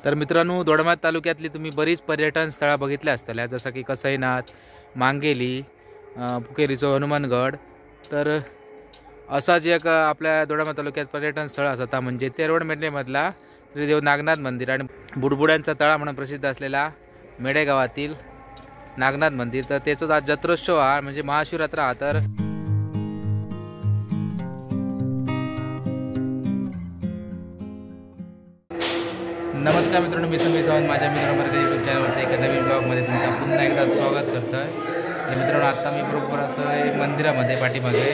तर मित्रांनो, दोडमात तालुक्यातली तुम्ही बरीच पर्यटन स्थळं बघितली असतील, जसं की कसईनाथ, मांगेली, पुकेरीचो हनुमानगड. तर असाच एक आपल्या दोडमात तालुक्यात पर्यटन स्थळ असता म्हणजे तेरवड मेढेमधला श्री देव नागनाथ मंदिर आणि बुडबुड्यांचा तळा म्हणून प्रसिद्ध असलेला मेढे गावातील नागनाथ मंदिर. तर त्याचोच आज जत्रोत्सव हा म्हणजे महाशिवरात्र हा. तर नमस्कार मित्रांनो, मी समीर सावंत माझ्या मित्रांबरोबर यूट्यूब चॅनलवरच्या एका नवीन ब्लॉगमध्ये तुमचं पुन्हा एकदा स्वागत करतो आहे. आणि मित्रांनो, आता मी बरोबर असं मंदिरामध्ये पाठीमागे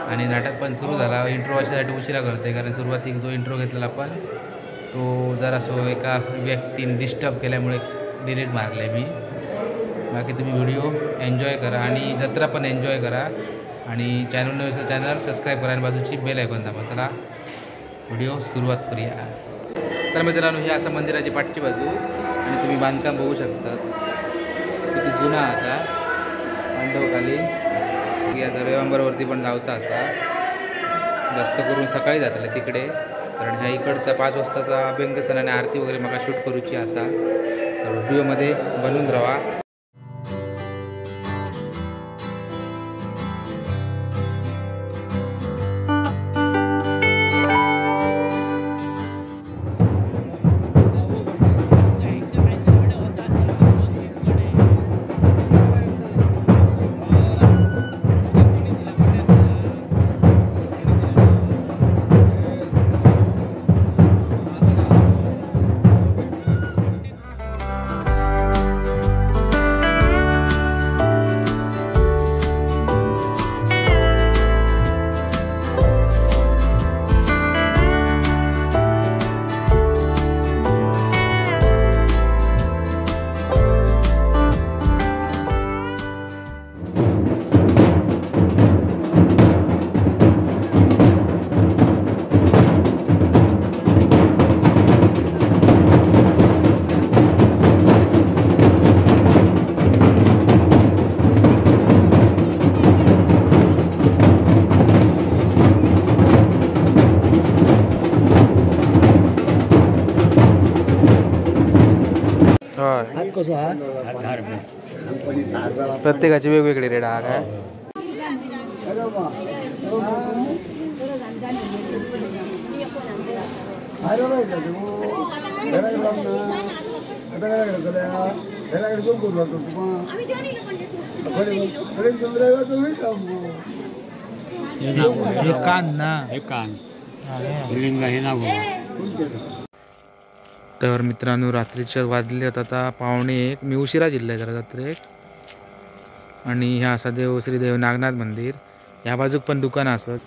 आणि नाटक पण सुरू झाला. इंट्रो अशासाठी उशिरा करतो आहे कारण सुरुवातीक जो इंट्रो घेतलेला आपण तो जरासो एका व्यक्तीने डिस्टर्ब केल्यामुळे डिलीट मारले मी. बाकी तुम्ही व्हिडिओ एन्जॉय करा आणि जत्रा पण एन्जॉय करा आणि चॅनल सबस्क्राईब करा आणि बाजूची बेल आयकॉन दाबा. चला व्हिडिओ सुरुवात करूया. तर मित्रांनो, ही असं मंदिराची पाठची बाजू आणि तुम्ही बांधकाम बघू शकता किती जुना आता पांडवकालीन. आता रविवारवरती पण जायचा असा, जास्त करून सकाळी जातले तिकडे कारण ह्या इकडचा 5 वाजताचा अभ्यंगसन आणि आरती वगैरे मला शूट करूची असा. तर व्हिडिओमध्ये बनून राहा. प्रत्येकाची वेगवेगळे रेट हा काय. तर मित्रांनो, रात्रीच्या वाजलेत आता 1:45. मी उशिरा जिल्हा जरा रात्री. आणि ह्या असा श्रीदेव नागनाथ मंदिर. ह्या बाजूक पण दुकानं असत.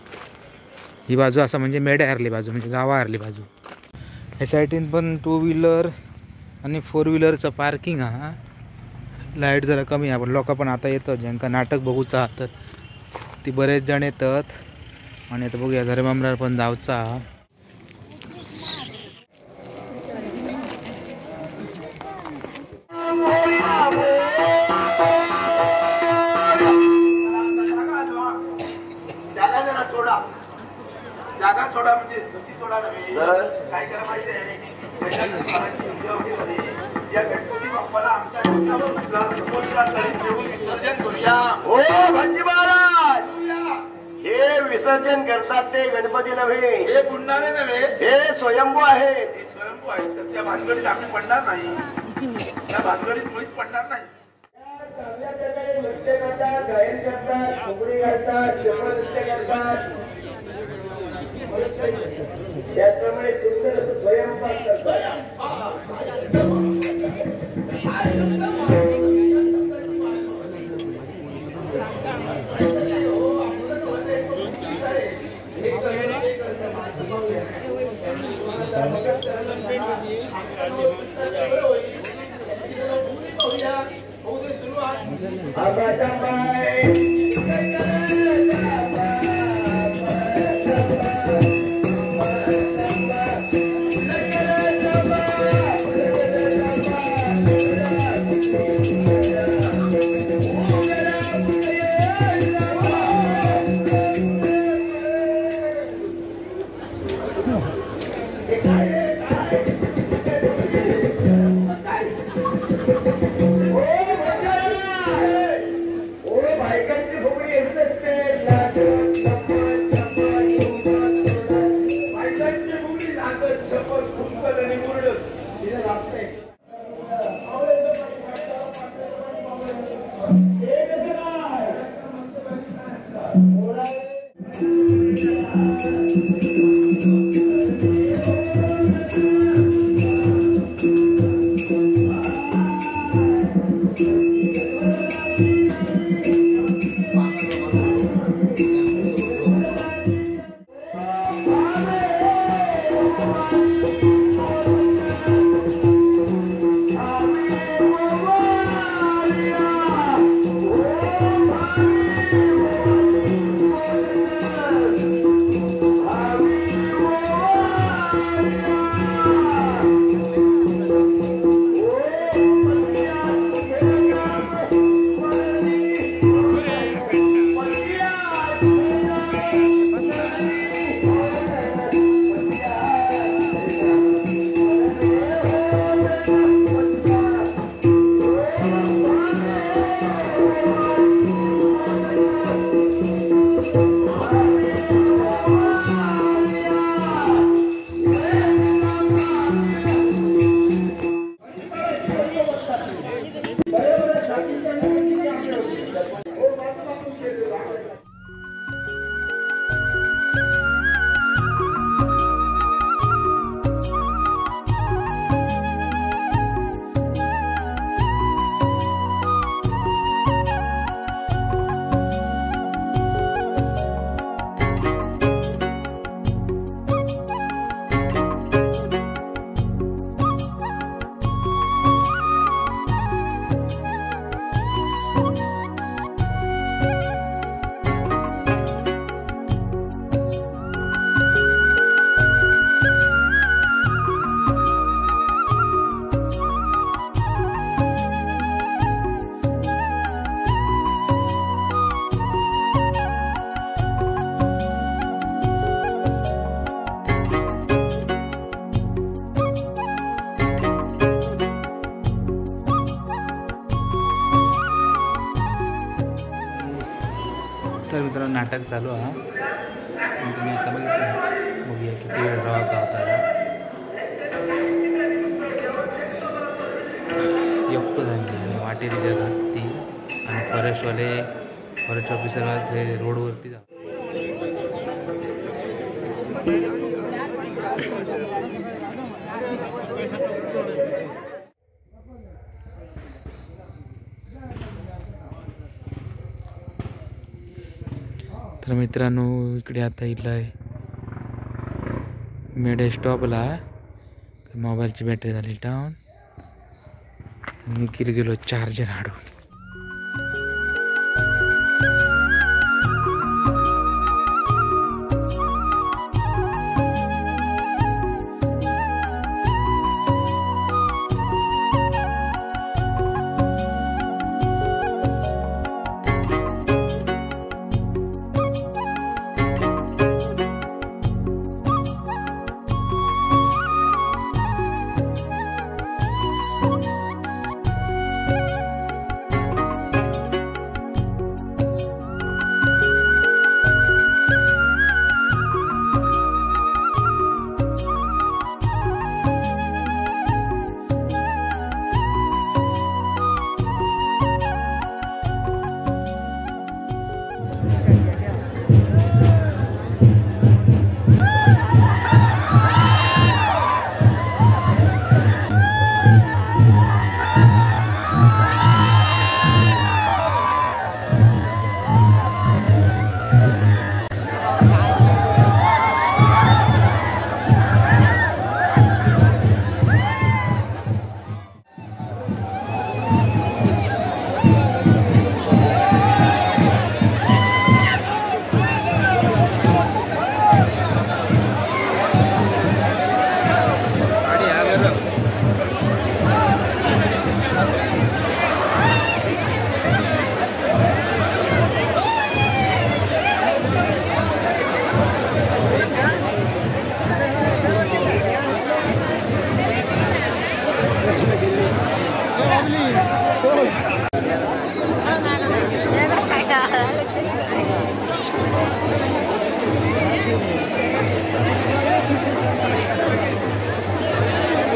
ही बाजू असा म्हणजे मेढे हरली बाजू म्हणजे गावा हरली बाजू. ह्या साईडीन पण 2 व्हीलर आणि 4 व्हीलरचं पार्किंग हा. लाईट जरा कमी आहे पण लोक पण आता येतात ज्यांका नाटक बघूचा हा तर ती बरेच जण येतात. आणि आता बघूया झरेमामरार पण जावचा हा. जागा सोडा म्हणजे सोडा काय करा माहिती आहे. या गणपती बाप्पाला आमच्या विसर्जन करूया. हो भंजी महाराज, हे विसर्जन करतात ते गणपती नव्हे, हे गुंडाने नव्हे, हे स्वयंभू आहे. ते स्वयंभू आहे तर त्या भानगडीत आम्ही पडणार नाही. त्या भानगडीत मुळीच पडणार नाही. चांगल्या प्रकारे नृत्य करतात, गायन करतात, फुगडी घालतात, शपथ नृत्य करतात. त्याप्रमाणे सुंदर असं स्वयंपाक करतात. तर मित्रांनो नाटक चालू आहे. तुम्ही आता बघितलं, बघूया किती वेळ रवा गावता एकटो झाली आणि वाटेरीच्या हत्ती आणि फॉरेस्ट ऑफिसर ते रोडवरती जा. तर मित्रांनो इकडे आता इथला मेडे स्टॉपला मोबाईलची बॅटरी झाली डाऊन. मी गेलो चार्जर हाडून.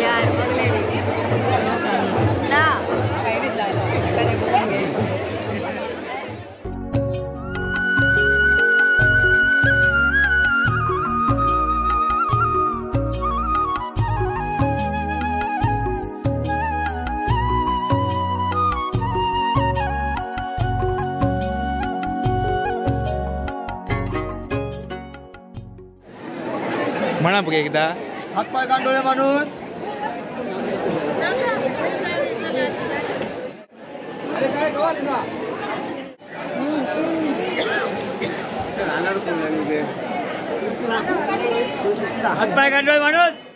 यार बघले ना बघ एकदा. हातपाय कांडोळे माणूस. हातपाय कांडोळे माणूस.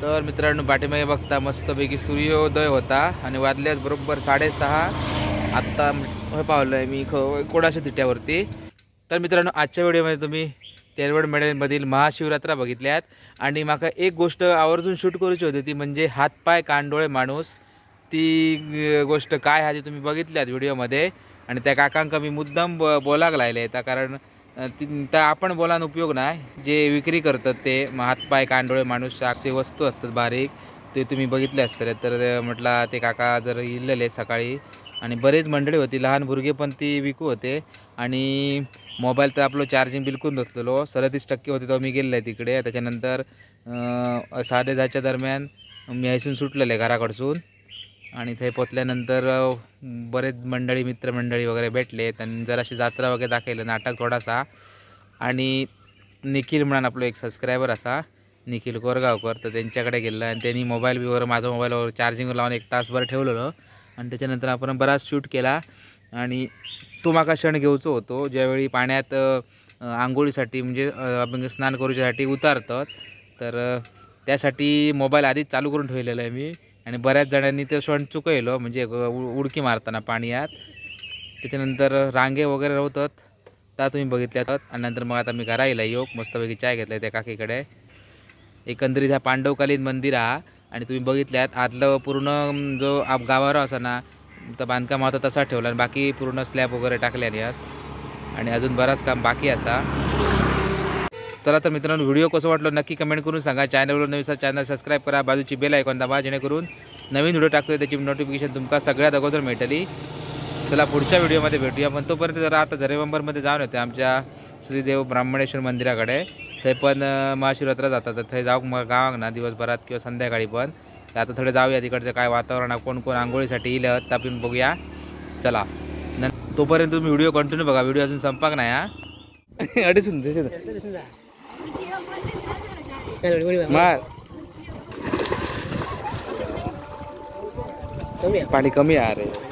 तर मित्रांनो पाठीमागे बघता मस्तपैकी सूर्योदय होता आणि वाजल्यात बरोबर 6:30. आत्ता पावलं आहे मी कोडाच्या तिट्यावरती. तर मित्रांनो आजच्या व्हिडिओमध्ये तुम्ही तेलवड मेळ्यामधील महाशिवरात्रा बघितल्यात आणि माका एक गोष्ट आवर्जून शूट करूची होती ती म्हणजे हातपाय कांडोळे माणूस. ती गोष्ट काय आहे ती तुम्ही बघितल्यात व्हिडिओमध्ये आणि त्या काकांका मी मुद्दाम बोलाक लायले त्या कारण त्या आपण बोलान उपयोग नाही. जे विक्री करतात ते हातपाय कांडोळे माणूस असे वस्तू असतात बारीक ते तुम्ही बघितले असतात. तर म्हटलं ते काका जर इल्लेले सकाळी आणि बरेच मंडळी होती लहान मुलगे पण ती विकू होते आणि मोबाईल तर आपलं चार्जिंग बिलकुल नसलेलो 37% होते तेव्हा मी गेलेलो आहे तिकडे. त्याच्यानंतर 10:30च्या दरम्यान मी ऐसून सुटलेले घराकडसून आणि ते पोचल्यानंतर बरेच मंडळी मित्रमंडळी वगैरे भेटले. त्यांनी जराशी जत्रा वगैरे दाखवलं नाटक थोडासा आणि निखिल म्हणून आपलं एक सबस्क्रायबर असा निखिल कोरगावकर तर त्यांच्याकडे गेलं आणि त्यांनी मोबाईल माझा मोबाईलवर चार्जिंग लावून 1 तासभर ठेवलेलं आणि त्याच्यानंतर आपण बराच शूट केला. आणि तो माका क्षण घेऊचो होतो ज्यावेळी पाण्यात आंघोळीसाठी म्हणजे अभंग स्नान करूच्यासाठी उतारतात तर त्यासाठी मोबाईल आधीच चालू करून ठेवलेला आहे मी आणि बऱ्याच जणांनी ते क्षण चुकवलं म्हणजे उडकी मारताना पाण्यात. त्याच्यानंतर रांगे वगैरे होतात त्या तुम्ही बघितल्यात आणि नंतर मग आता मी घरायला योग मस्तपैकी चाय घेतला त्या काकीकडे. एकंदरीत ह्या पांडवकालीन मंदिर हा आणि तुम्ही बघितल्यात आतलं पूर्ण जो गावावर असा ना तर बांधकाम होता तसा ठेवला आणि बाकी पूर्ण स्लॅब वगैरे टाकल्याने यात आणि अजून बराच काम बाकी असा. चला तर मित्रांनो व्हिडिओ कसं वाटलो नक्की कमेंट करून सांगा. चॅनलवर नवीन चॅनल सबस्क्राईब करा बाजूची बेल आयकॉन दाबा जेणेकरून नवीन व्हिडिओ टाकतोय त्याची नोटिफिकेशन तुमका सगळ्यात अगोदर मिळतली. चला पुढच्या व्हिडिओमध्ये भेटूया पण तोपर्यंत जरा आता झरेबंबरमध्ये जाऊन येते आमच्या श्रीदेव ब्राह्मणेश्वर मंदिराकडे. ते पण महाशिवरात्रा जातात तर ते जाऊ मग गावाक ना दिवसभरात किंवा संध्याकाळी पण आता थोडे जाऊया तिकडचं काय वातावरण कोण कोण आंघोळीसाठी येईल तर आपण बघूया. चला तोपर्यंत तुम्ही व्हिडिओ कंटिन्यू बघा व्हिडिओ अजून संपाक नाही हा अडीचून मार पाणी कमी आहे रे.